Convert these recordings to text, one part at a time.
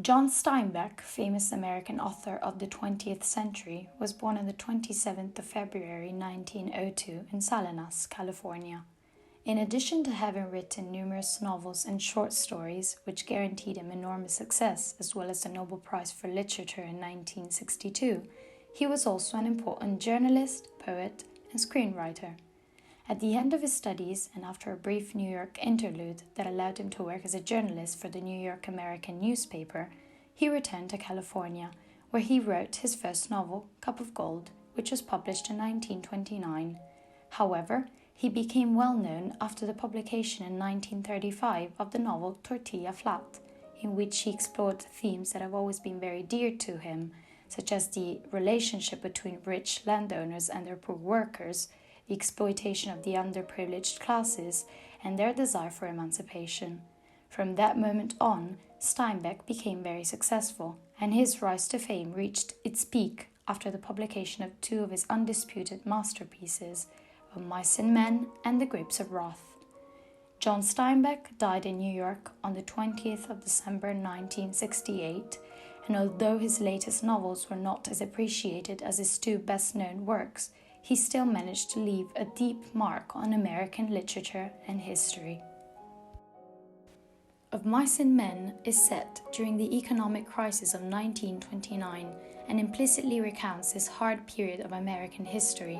John Steinbeck, famous American author of the 20th century, was born on the 27th of February 1902 in Salinas, California. In addition to having written numerous novels and short stories, which guaranteed him enormous success, as well as the Nobel Prize for Literature in 1962, he was also an important journalist, poet, and screenwriter. At the end of his studies, and after a brief New York interlude that allowed him to work as a journalist for the New York American newspaper, he returned to California, where he wrote his first novel, Cup of Gold, which was published in 1929. However, he became well known after the publication in 1935 of the novel Tortilla Flat, in which he explored themes that have always been very dear to him, such as the relationship between rich landowners and their poor workers, the exploitation of the underprivileged classes, and their desire for emancipation. From that moment on, Steinbeck became very successful, and his rise to fame reached its peak after the publication of two of his undisputed masterpieces, Of Mice and Men and The Grapes of Wrath. John Steinbeck died in New York on the 20th of December 1968, and although his latest novels were not as appreciated as his two best-known works, he still managed to leave a deep mark on American literature and history. Of Mice and Men is set during the economic crisis of 1929 and implicitly recounts this hard period of American history.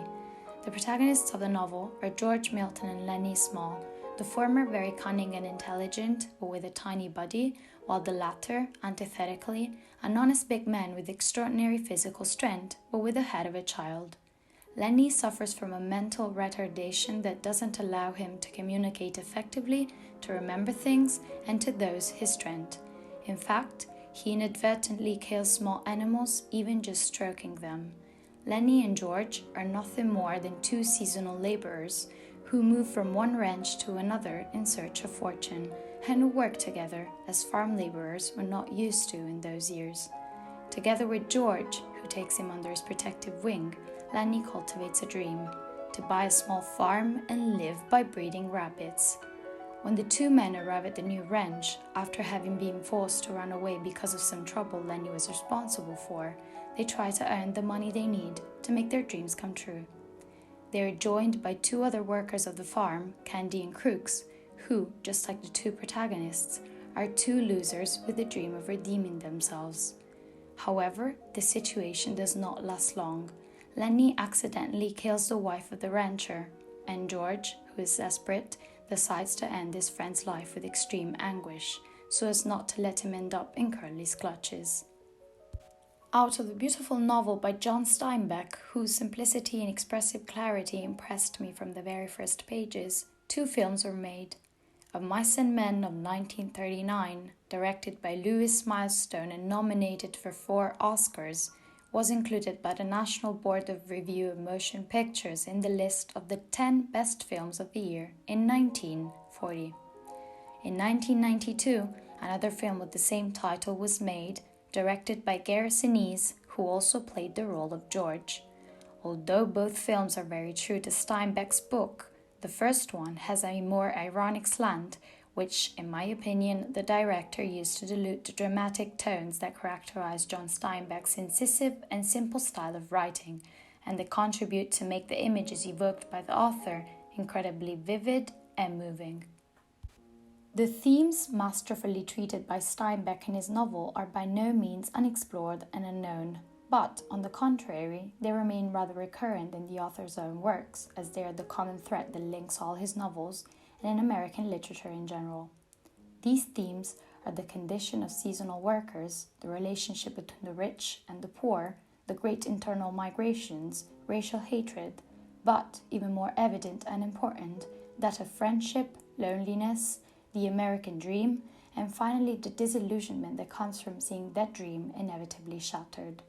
The protagonists of the novel are George Milton and Lennie Small, the former very cunning and intelligent, but with a tiny body, while the latter, antithetically, an honest big man with extraordinary physical strength, but with the head of a child. Lennie suffers from a mental retardation that doesn't allow him to communicate effectively, to remember things, and to dose his strength. In fact, he inadvertently kills small animals, even just stroking them. Lennie and George are nothing more than two seasonal laborers who move from one ranch to another in search of fortune, and who work together as farm laborers were not used to in those years. Together with George, who takes him under his protective wing, Lennie cultivates a dream, to buy a small farm and live by breeding rabbits. When the two men arrive at the new ranch, after having been forced to run away because of some trouble Lennie was responsible for, they try to earn the money they need to make their dreams come true. They are joined by two other workers of the farm, Candy and Crooks, who, just like the two protagonists, are two losers with the dream of redeeming themselves. However, the situation does not last long. Lennie accidentally kills the wife of the rancher, and George, who is desperate, decides to end his friend's life with extreme anguish, so as not to let him end up in Curly's clutches. Out of the beautiful novel by John Steinbeck, whose simplicity and expressive clarity impressed me from the very first pages, two films were made. Of Mice and Men of 1939, directed by Louis Milestone and nominated for 4 Oscars, was included by the National Board of Review of Motion Pictures in the list of the 10 best films of the year in 1940. In 1992, another film with the same title was made, directed by Gary Sinise, who also played the role of George. Although both films are very true to Steinbeck's book, the first one has a more ironic slant, which, in my opinion, the director used to dilute the dramatic tones that characterize John Steinbeck's incisive and simple style of writing, and that contribute to make the images evoked by the author incredibly vivid and moving. The themes masterfully treated by Steinbeck in his novel are by no means unexplored and unknown, but, on the contrary, they remain rather recurrent in the author's own works, as they are the common thread that links all his novels and in American literature in general. These themes are the condition of seasonal workers, the relationship between the rich and the poor, the great internal migrations, racial hatred, but, even more evident and important, that of friendship, loneliness, the American dream, and finally the disillusionment that comes from seeing that dream inevitably shattered.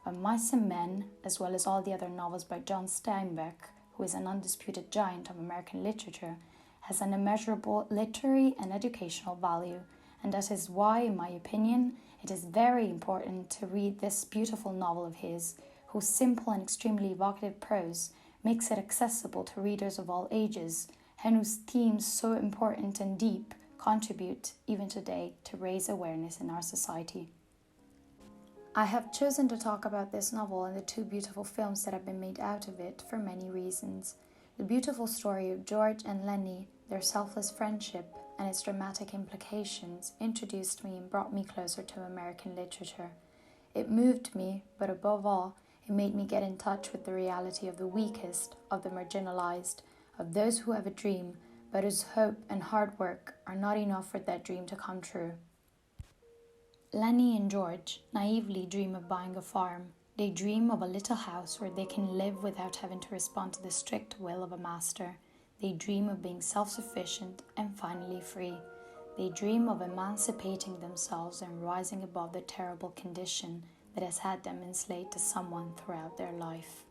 Of Mice and Men, as well as all the other novels by John Steinbeck, who is an undisputed giant of American literature, has an immeasurable literary and educational value, and that is why, in my opinion, it is very important to read this beautiful novel of his, whose simple and extremely evocative prose makes it accessible to readers of all ages, and whose themes so important and deep contribute, even today, to raise awareness in our society. I have chosen to talk about this novel and the two beautiful films that have been made out of it for many reasons. The beautiful story of George and Lenny, their selfless friendship, and its dramatic implications introduced me and brought me closer to American literature. It moved me, but above all, it made me get in touch with the reality of the weakest, of the marginalized, of those who have a dream, but whose hope and hard work are not enough for that dream to come true. Lenny and George naively dream of buying a farm. They dream of a little house where they can live without having to respond to the strict will of a master. They dream of being self-sufficient and finally free. They dream of emancipating themselves and rising above the terrible condition that has had them enslaved to someone throughout their life.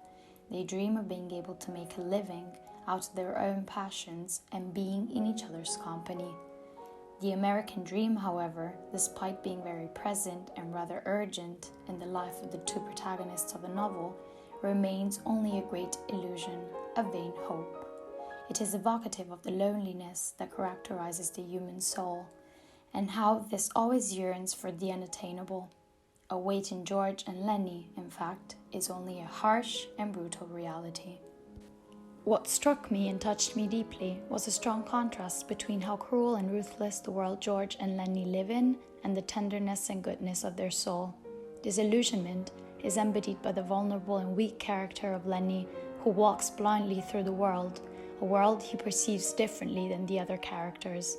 They dream of being able to make a living out of their own passions and being in each other's company. The American dream, however, despite being very present and rather urgent in the life of the two protagonists of the novel, remains only a great illusion, a vain hope. It is evocative of the loneliness that characterizes the human soul, and how this always yearns for the unattainable. Awaiting George and Lenny, in fact, is only a harsh and brutal reality. What struck me and touched me deeply was a strong contrast between how cruel and ruthless the world George and Lenny live in and the tenderness and goodness of their soul. Disillusionment is embodied by the vulnerable and weak character of Lenny, who walks blindly through the world, a world he perceives differently than the other characters.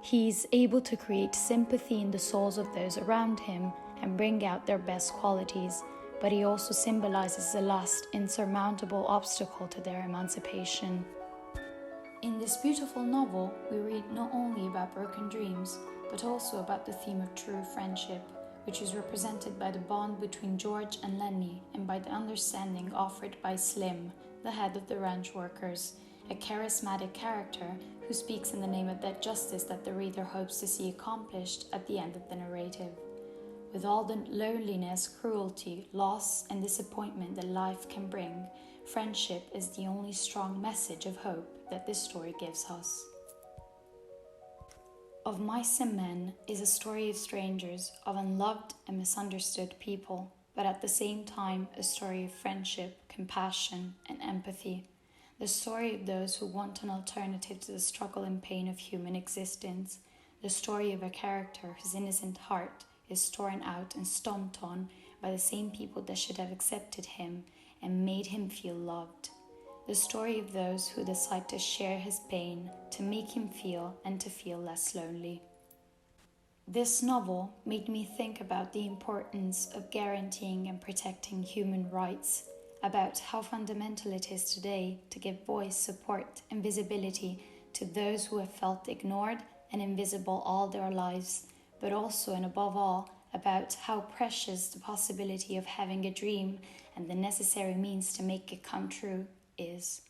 He is able to create sympathy in the souls of those around him and bring out their best qualities, but he also symbolizes the last insurmountable obstacle to their emancipation. In this beautiful novel, we read not only about broken dreams, but also about the theme of true friendship, which is represented by the bond between George and Lenny and by the understanding offered by Slim, the head of the ranch workers, a charismatic character who speaks in the name of that justice that the reader hopes to see accomplished at the end of the narrative. With all the loneliness, cruelty, loss, and disappointment that life can bring, friendship is the only strong message of hope that this story gives us. Of Mice and Men is a story of strangers, of unloved and misunderstood people, but at the same time a story of friendship, compassion, and empathy. The story of those who want an alternative to the struggle and pain of human existence. The story of a character whose innocent heart is torn out and stomped on by the same people that should have accepted him and made him feel loved. The story of those who decide to share his pain, to make him feel and to feel less lonely. This novel made me think about the importance of guaranteeing and protecting human rights, about how fundamental it is today to give voice, support, and visibility to those who have felt ignored and invisible all their lives, but also and above all, about how precious the possibility of having a dream and the necessary means to make it come true is.